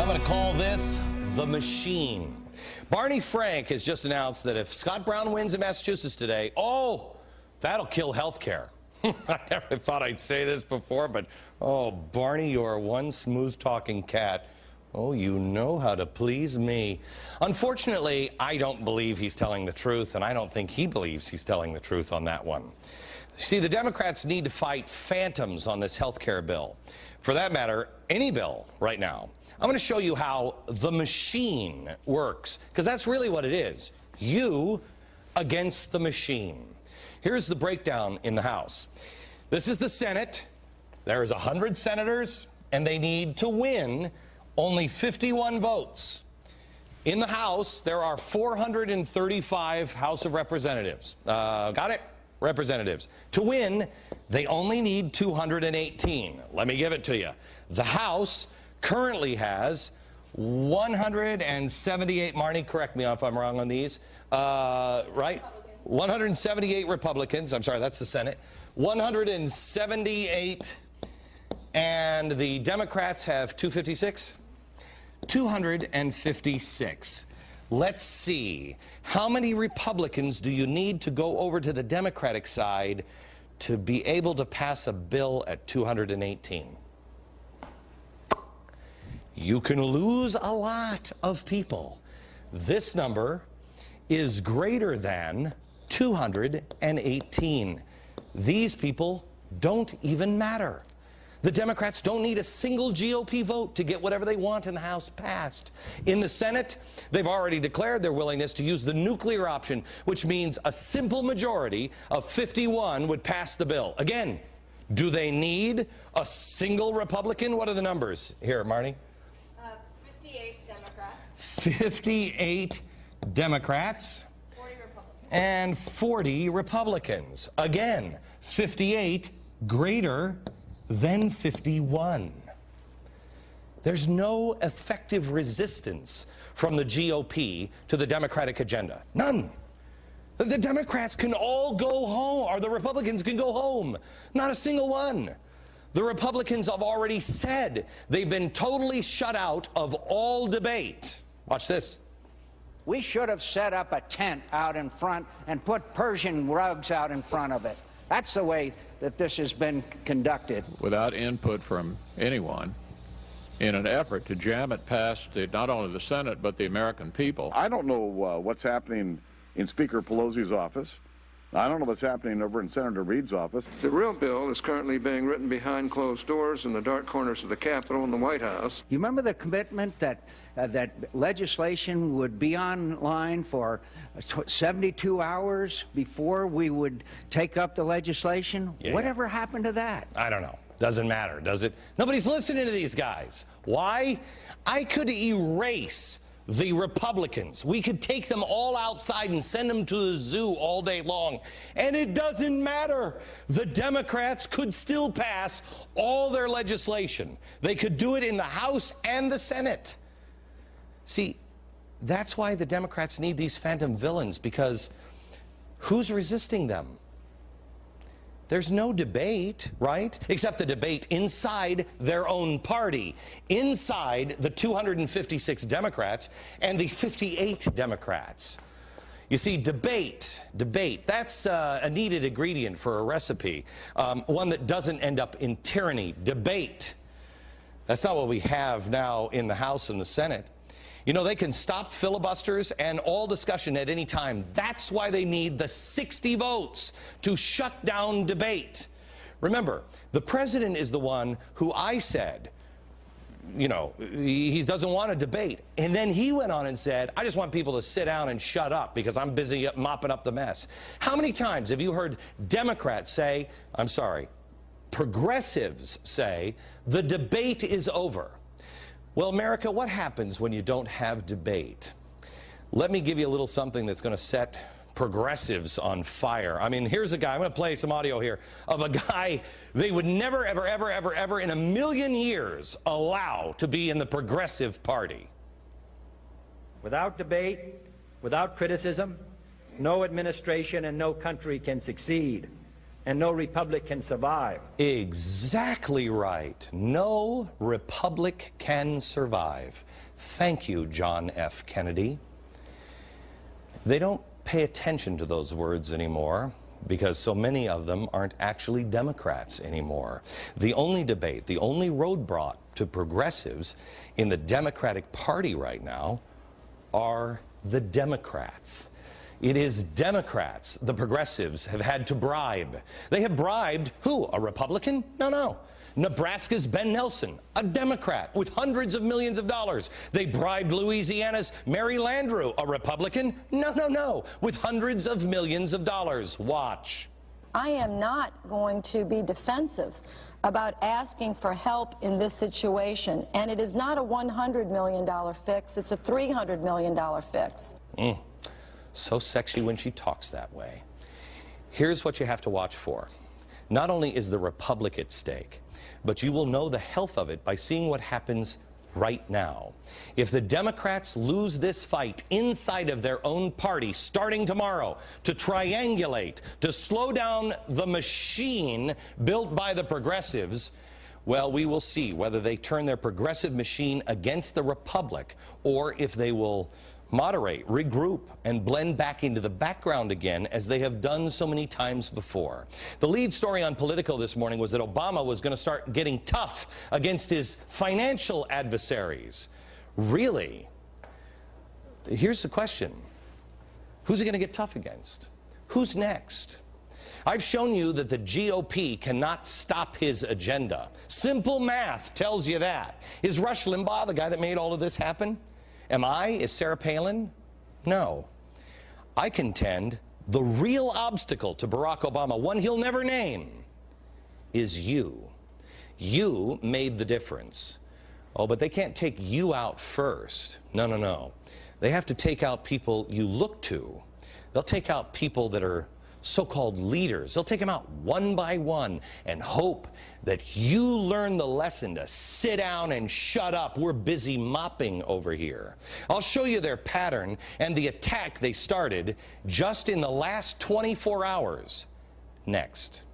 going to call this the machine. Barney Frank has just announced that if Scott Brown wins in Massachusetts today, that'll kill health care. I never thought I'd say this before, but Barney, you're one smooth-talking cat. Oh, you know how to please me. Unfortunately, I don't believe he's telling the truth, and I don't think he believes he's telling the truth on that one. See, the Democrats need to fight phantoms on this health care bill. For that matter, any bill right now. I'm going to show you how the machine works, because that's really what it is. You against the machine. Here's the breakdown in the House. This is the Senate. There's 100 senators, and they need to win only 51 votes. In the House, there are 435 House of Representatives. Got it? Representatives. To win, they only need 218. Let me give it to you. The House currently has 178, Marnie, correct me if I'm wrong on these, right? 178 Republicans, I'm sorry, that's the Senate. 178, and the Democrats have 256? 256. Let's see. How many Republicans do you need to go over to the Democratic side to be able to pass a bill at 218? You can lose a lot of people. This number is greater than 218. These people don't even matter. The Democrats don't need a single GOP vote to get whatever they want in the House passed. In the Senate, they've already declared their willingness to use the nuclear option, which means a simple majority of 51 would pass the bill. Again, do they need a single Republican? What are the numbers? Here, Marnie. 58 Democrats. 58 Democrats. 40 Republicans. And 40 Republicans. Again, 58 greater than 51. There's no effective resistance from the GOP to the Democratic agenda. None. The Democrats can all go home, or the Republicans can go home. Not a single one. The Republicans have already said they've been totally shut out of all debate. Watch this. We should have set up a tent out in front and put Persian rugs out in front of it. That's the way that this has been conducted. Without input from anyone, in an effort to jam it past not only the Senate, but the American people. I don't know what's happening in Speaker Pelosi's office. I don't know what's happening over in Senator Reid's office. The real bill is currently being written behind closed doors in the dark corners of the Capitol and the White House. You remember the commitment that that legislation would be online for 72 hours before we would take up the legislation? Yeah. Whatever happened to that? I don't know. Doesn't matter, does it? Nobody's listening to these guys. Why? I could erase the Republicans. We could take them all outside and send them to the zoo all day long. And it doesn't matter. The Democrats could still pass all their legislation. They could do it in the House and the Senate. See, that's why the Democrats need these phantom villains, because who's resisting them? There's no debate, right? Except the debate inside their own party, inside the 256 Democrats and the 58 Democrats. You see, debate, that's a needed ingredient for a recipe, one that doesn't end up in tyranny. Debate. That's not what we have now in the House and the Senate. You know, they can stop filibusters and all discussion at any time. That's why they need the 60 votes to shut down debate. Remember, the president is the one who I said, you know, he doesn't want to debate. And then he went on and said, I just want people to sit down and shut up because I'm busy mopping up the mess. How many times have you heard Democrats say, I'm sorry, progressives say, the debate is over? Well, America, what happens when you don't have debate? Let me give you a little something that's going to set progressives on fire. I mean, here's a guy, I'm going to play some audio here, of a guy they would never, ever, ever, ever, ever in a million years allow to be in the Progressive Party. Without debate, without criticism, no administration and no country can succeed. and no republic can survive. Exactly right. No republic can survive. Thank you, John F. Kennedy. They don't pay attention to those words anymore because so many of them aren't actually Democrats anymore. The only debate, the only road brought to progressives in the Democratic Party right now are the Democrats. It is Democrats the progressives have had to bribe. They have bribed who? A Republican? No. Nebraska's Ben Nelson, a Democrat with hundreds of millions of dollars. They bribed Louisiana's Mary Landrieu, a Republican? No, with hundreds of millions of dollars. Watch. I am not going to be defensive about asking for help in this situation. And it is not a $100 million fix, it's a $300 million fix. So sexy when she talks that way. Here's what you have to watch for. Not only is the republic at stake, but you will know the health of it by seeing what happens right now. If the Democrats lose this fight inside of their own party starting tomorrow to triangulate, to slow down the machine built by the progressives, well, we will see whether they turn their progressive machine against the republic or if they will moderate, regroup, and blend back into the background again as they have done so many times before. The lead story on Politico this morning was that Obama was going to start getting tough against his financial adversaries. Really? Here's the question. Who's he going to get tough against? Who's next? I've shown you that the GOP cannot stop his agenda. Simple math tells you that. Is Rush Limbaugh the guy that made all of this happen? Am I? Is Sarah Palin? No. I contend the real obstacle to Barack Obama, one he'll never name, is you. You made the difference. Oh, but they can't take you out first. No. They have to take out people you look to. They'll take out people that are so-called leaders. They'll take them out one by one and hope that you learn the lesson to sit down and shut up. We're busy mopping over here. I'll show you their pattern and the attack they started just in the last 24 hours next.